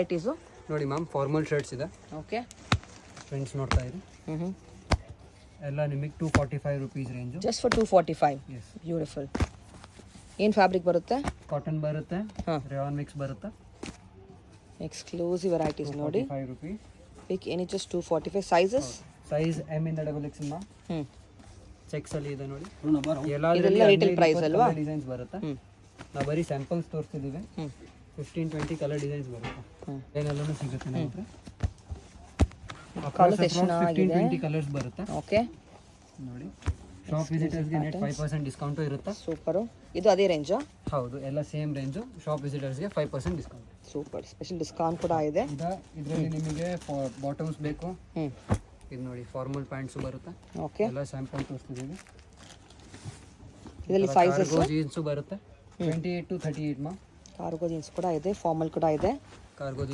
Varieties ನೋಡಿ ma'am formal shirts ಇದೆ. Okay. Friends ನೋಡ್ತಾ ಇರಿ. ಎಲ್ಲ ನಿಮಗೆ 245 rupees range. Just for 245. Beautiful. ಏನು ಫ್ಯಾಬ್ರಿಕ್ ಬರುತ್ತೆ? ಕಾಟನ್ ಬರುತ್ತೆ, ರೇಯಾನ್ ಮಿಕ್ಸ್ ಬರುತ್ತೆ. ಎಕ್ಸ್ಕ್ಲೂಸಿವ್ ವೆರೈಟೀಸ್ ನೋಡಿ. 5 ರುಪೀಸ್. ಪಿಕ್ any just 245. Sizes? Size M ಇಂದ XXL ಮ್ಯಾಮ್. ಚೆಕ್ಸ್ ಅಲ್ಲಿ ಇದೆ ನೋಡಿ. ಇದೆಲ್ಲ ರಿಟೇಲ್ ಪ್ರೈಸ್ ಅಲ್ವಾ? ಡಿಸೈನ್ಸ್ ಬರುತ್ತೆ. ನಾವು ಬರೀ ಸ್ಯಾಂಪಲ್ಸ್ ತೋರಿಸ್ತಿದ್ದೀವಿ. 15-20 ಕಲರ್ ಡಿಸೈನ್ಸ್ ಬರುತ್ತೆ. ಏನೆಲ್ಲನೂ ಸಿಗುತ್ತೆ ನಮ್ಮ ಹತ್ರ. ಕಲರ್ಸ್ ಎಷ್ಟು ಚೆನ್ನಾಗಿದೆ. 15-20 ಕಲರ್ಸ್ ಬರುತ್ತೆ. ಓಕೆ ನೋಡಿ. ಶಾಪ್ ವಿಸಿಟರ್ಸ್ಗೆ ನೆಟ್ 5% ಡಿಸ್ಕೌಂಟು ಇರುತ್ತೆ. ಸೂಪರು. ಇದು ಅದೇ ರೇಂಜಾ? ಹೌದು, ಎಲ್ಲ ಸೇಮ್ ರೇಂಜು. ಶಾಪ್ ವಿಸಿಟರ್ಸ್ಗೆ 5% ಡಿಸ್ಕೌಂಟ್. ಸೂಪರ್. ಸ್ಪೆಷಲ್ ಡಿಸ್ಕೌಂಟ್ ಕೂಡ ಇದೆ. ಇದರಲ್ಲಿ ನಿಮಗೆ ಬಾಟಮ್ಸ್ ಬೇಕು. ಇದು ನೋಡಿ ಫಾರ್ಮಲ್ ಪ್ಯಾಂಟ್ಸು ಬರುತ್ತೆ. ಓಕೆ. ಎಲ್ಲ ಸ್ಯಾಂಪಲ್ ತೋರಿಸ್ತಿದ್ದೀವಿ. ಇದರಲ್ಲಿ ಸೈಜಸ್? ಜೀನ್ಸು ಬರುತ್ತೆ 28 to 38 ಮಾ. ಕಾರ್ಗೋ ಜೀನ್ಸ್ ಕೂಡ ಇದೆ, ಫಾರ್ಮಲ್ ಕೂಡ ಇದೆ. ಕಾರ್ಗೋ